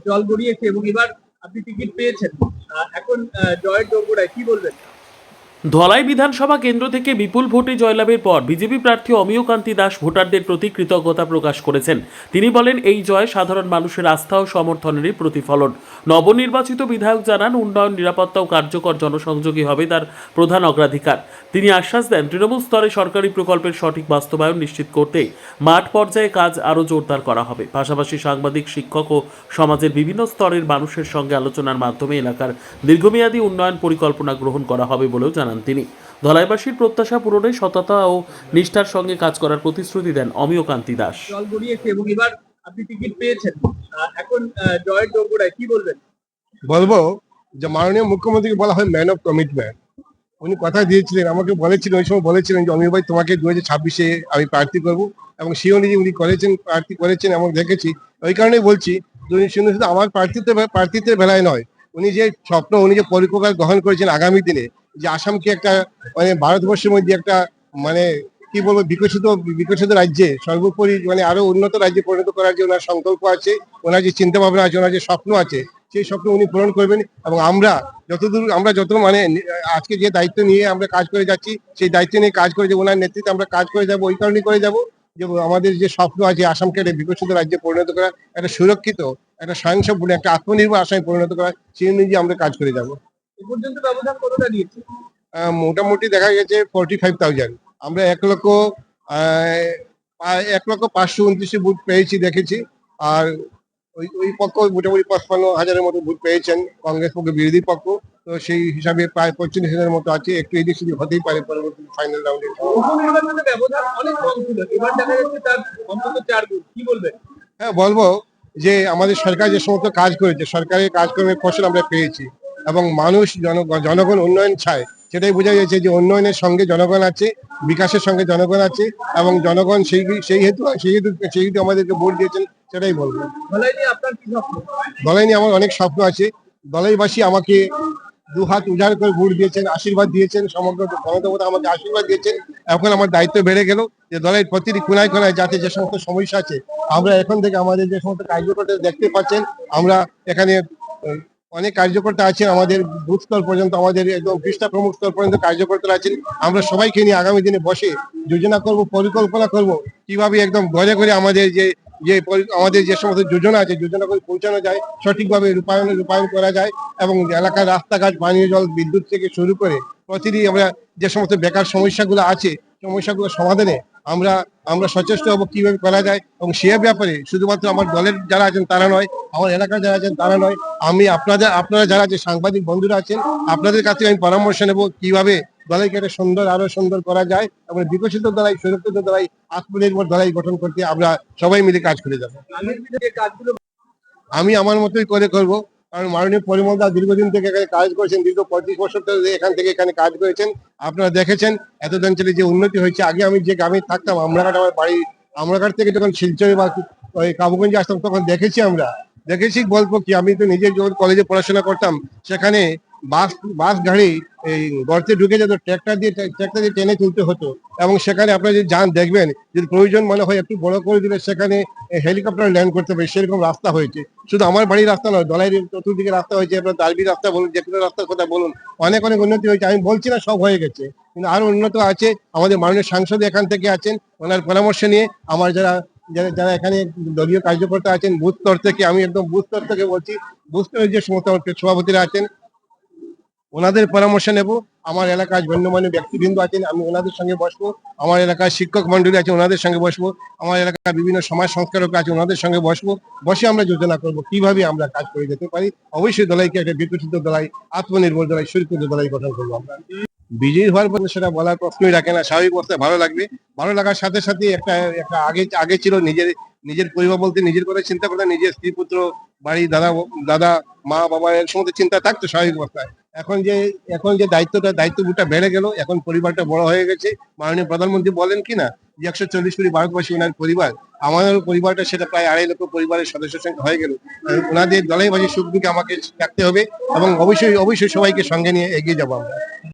জল গড়িয়েছে এবং এবার আপনি টিকিট পেয়েছেন। এখন জয়ের দোরগোড়ায় কি বলবেন? ধলাই বিধানসভা কেন্দ্র থেকে বিপুল ভোটে জয়লাভের পর বিজেপি প্রার্থী অমিয় কান্তি দাস ভোটারদের প্রতি কৃতজ্ঞতা প্রকাশ করেছেন। তিনি বলেন, এই জয় সাধারণ মানুষের আস্থা ও সমর্থনেরই প্রতিফলন। নবনির্বাচিত বিধায়ক জানান, উন্নয়ন, নিরাপত্তা ও কার্যকর জনসংযোগই হবে তার প্রধান অগ্রাধিকার। তিনি আশ্বাস দেন, তৃণমূল স্তরে সরকারি প্রকল্পের সঠিক বাস্তবায়ন নিশ্চিত করতে মাঠ পর্যায়ে কাজ আরও জোরদার করা হবে। পাশাপাশি সাংবাদিক, শিক্ষক ও সমাজের বিভিন্ন স্তরের মানুষের সঙ্গে আলোচনার মাধ্যমে এলাকার দীর্ঘমেয়াদী উন্নয়ন পরিকল্পনা গ্রহণ করা হবে বলেও জানান তিনি। ধলাইবাসীর প্রত্যাশা পূরণে সততা ও নিষ্ঠার সঙ্গে কাজ করার প্রতিশ্রুতি দেন অমিয় কান্তি দাস। জল গড়িয়েছে এবং এবার আপনি টিকিট পেয়েছেন। এখন জয়ের দোরগোড়ায় কি বলবেন? বলবো যে মাননীয় মুখ্যমন্ত্রীকে বলা হয় ম্যান অফ কমিটমেন্ট। উনি কথা দিয়েছিলেন, আমাকে বলেছিলেন, ওই সময় বলেছিলেন যে অমিয় ভাই তোমাকে 2026-এ আমি প্রার্থী করব, এবং সেই অনুযায়ী উনি করেছেন, প্রার্থী করেছেন এবং দেখেছি। ওই কারণেই বলছি যে উনি শুধু শুধু আমার প্রার্থীত্বের বেলায় নয়, উনি যে স্বপ্ন, উনি যে পরিকল্পনা গ্রহণ করেছেন আগামী দিনে যে আসামকে একটা মানে ভারতবর্ষের মধ্যে একটা মানে কি বলবো বিকশিত বিকশিত রাজ্যে সর্বোপরি মানে আরো উন্নত রাজ্যে পরিণত করার যে ওনার সংকল্প আছে, ওনার যে চিন্তা ভাবনা আছে, ওনার যে স্বপ্ন আছে, সেই স্বপ্ন উনি পূরণ করবেন। এবং আমরা যত মানে আজকে যে দায়িত্ব নিয়ে আমরা কাজ করে যাচ্ছি, সেই দায়িত্ব নিয়ে কাজ করে যে ওনার নেতৃত্বে আমরা কাজ করে যাব, ওই কারণেই করে যাব যে আমাদের যে স্বপ্ন আছে আসামকে একটা বিকশিত রাজ্যে পরিণত করা, একটা সুরক্ষিত, একটা স্বয়ংসম্পূর্ণ, একটা আত্মনির্ভর আসামে পরিণত করা, সেই অনুযায়ী আমরা কাজ করে যাব। এ পর্যন্ত ব্যবধান কতটা দিয়েছে? মোটামুটি দেখা গেছে 45,000। আমরা 1,05,29 বুথ পেয়েছি দেখেছি। আর ওই ওই পক্ষ মোটামুটি 55,000-এর মতো ভোট পেয়েছেন, কংগ্রেস পক্ষ, বিরোধী পক্ষ। তো সেই হিসাবে প্রায় 45,000-এর মতো আছে, একটু এদিক সেদিক হতেই পারে পরবর্তী ফাইনাল রাউন্ডে। উপনির্বাচনে ব্যবধান অনেক কম ছিল, এবার দেখা যাচ্ছে তার অন্তত 4 গুণ। কি বলবেন? হ্যাঁ, বলবো যে আমাদের সরকার যে সমস্ত কাজ করেছে, সরকারের কাজকর্মের ফসল আমরা পেয়েছি, এবং মানুষ জনগণ উন্নয়ন চায়, সেটাই বোঝা যাচ্ছে যে উন্নয়নের সঙ্গে জনগণ আছে, বিকাশের সঙ্গে জনগণ আছে, এবং জনগণ সেই হেতু আমাদেরকে ভোট দিয়েছেন, সেটাই বলবো। ধলাই নিয়ে আপনার কি স্বপ্ন? দলাই নিয়ে আমার অনেক স্বপ্ন আছে। দলাইবাসী আমাকে দুহাত উজাড় করে ভোট দিয়েছেন, আশীর্বাদ দিয়েছেন, সমগ্র জনতা আমাকে আশীর্বাদ দিয়েছেন। এখন আমার দায়িত্ব বেড়ে গেল যে দলের প্রতিটি কোনায় কোনায় যাতে যে সমস্ত সমস্যা আছে, আমরা এখন থেকে আমাদের যে সমস্ত কার্যকর্তা দেখতে পাচ্ছেন, আমরা এখানে অনেক কার্যকর্তা আছেন, আমাদের বুথ স্তর পর্যন্ত, আমাদের একদম পৃষ্ঠা প্রমুখ স্তর পর্যন্ত কার্যকর্তা আছেন। আমরা সবাইকে নিয়ে আগামী দিনে বসে যোজনা করব, পরিকল্পনা করব, কিভাবে একদম ঘরে ঘরে আমাদের আমাদের যে সমস্ত যোজনা আছে, যোজনা করে পৌঁছানো যায়, সঠিকভাবে রূপায়ণ করা যায়, এবং এলাকার রাস্তাঘাট, পানীয় জল, বিদ্যুৎ থেকে শুরু করে প্রতিটি আমরা যে সমস্ত বেকার সমস্যাগুলো আছে, সমস্যাগুলো সমাধানে আমরা আমরা সচেষ্ট হব কিভাবে করা যায়। এবং সে ব্যাপারে শুধুমাত্র আমার দলের যারা আছেন তারা নয়, আমার এলাকার যারা আছেন তারা নয়, আমি আপনারা যারা যে সাংবাদিক বন্ধুরা আছেন, আপনাদের কাছে আমি পরামর্শ নেব কিভাবে দলাইকে একটা আরো সুন্দর করা যায়, এবং বিকশিত দলাই, সুরক্ষিত দলাই, আত্মনির্ভর দলাই গঠন করতে আমরা সবাই মিলে কাজ করে যাবো। আমি আমার মতোই করে করবো, কারণ মাননীয় পরিমল দা দীর্ঘদিন থেকে এখানে কাজ করেছেন, দীর্ঘ 35 বছর ধরে এখানে কাজ করেছেন। আপনারা দেখেছেন এত অঞ্চলে যে উন্নতি হয়েছে। আগে আমি যে গ্রামে থাকতাম, আমরাঘাট আমার বাড়ি, আমরাঘাট থেকে যখন শিলচরে বা ওই কাবুগঞ্জে আসতাম, তখন দেখেছি বলবো কি, আমি তো নিজে যখন কলেজে পড়াশোনা করতাম, সেখানে বাস গাড়ি এই গর্তে ঢুকে যেত, ট্র্যাক্টর দিয়ে টেনে তুলতে হতো। এবং সেখানে আপনারা যদি যান দেখবেন, যদি প্রয়োজন মনে হয় একটু বড় করে দিলে সেখানে হেলিকপ্টার ল্যান্ড করতে পারে, সেরকম রাস্তা হয়েছে। শুধু আমার বাড়ির রাস্তা নয়, দলাইয়ের চতুর্দিকে রাস্তা হয়েছে, আপনার দালবি রাস্তা বলুন, যে কোনো রাস্তার কথা বলুন, অনেক অনেক উন্নতি হয়েছে। আমি বলছি না সব হয়ে গেছে, কিন্তু আরো উন্নত আছে। আমাদের মাননীয় সাংসদ এখান থেকে আছেন, ওনার পরামর্শ নিয়ে আমার যারা যারা এখানে দলীয় কার্যকর্তা আছেন, বুথ স্তর থেকে, আমি একদম বুথ স্তর থেকে বলছি, বুথ স্তরের যে সমস্ত সভাপতিরা আছেন, ওনাদের পরামর্শ নেব। আমার এলাকায় গণ্যমান্য ব্যক্তিবৃন্দ আছেন, আমি ওনাদের সঙ্গে বসবো। আমার এলাকায় শিক্ষক মন্ডলী আছে, ওনাদের সঙ্গে বসবো। আমার এলাকায় বিভিন্ন সমাজ সংস্কারক আছে, ওনাদের সঙ্গে বসে আমরা যোজনা করব কিভাবে আমরা কাজ করে যেতে পারি। অবশ্যই দলাইকে একটা বিকশিত দলাই, আত্মনির্ভর দলাই, সুরক্ষিত দলাই গঠন করবো আমরা। বিজয়ী হওয়ার পর সেটা বলার প্রশ্নই রাখে না, স্বাভাবিক অবস্থায় ভালো লাগবে। ভালো লাগার সাথে সাথে একটা একটা আগে ছিল নিজের পরিবার বলতে নিজের কথা চিন্তা করতে, নিজের স্ত্রী পুত্র, বাড়ি, দাদা মা বাবা, এর সমস্ত চিন্তা থাকতো স্বাভাবিক অবস্থায়। এখন যে দায়িত্বটা বেড়ে গেল, এখন পরিবারটা বড় হয়ে গেছে। মাননীয় প্রধানমন্ত্রী বলেন কিনা যে 140 কোটি ভারতবাসী ওনার পরিবার, আমাদের পরিবারটা সেটা প্রায় 2.5 লক্ষ পরিবারের সদস্যের সংখ্যা হয়ে গেল। ওনাদের দলাইবাজি সুখ দুঃখে আমাকে থাকতে হবে, এবং অবশ্যই সবাইকে সঙ্গে নিয়ে এগিয়ে যাবো আমরা।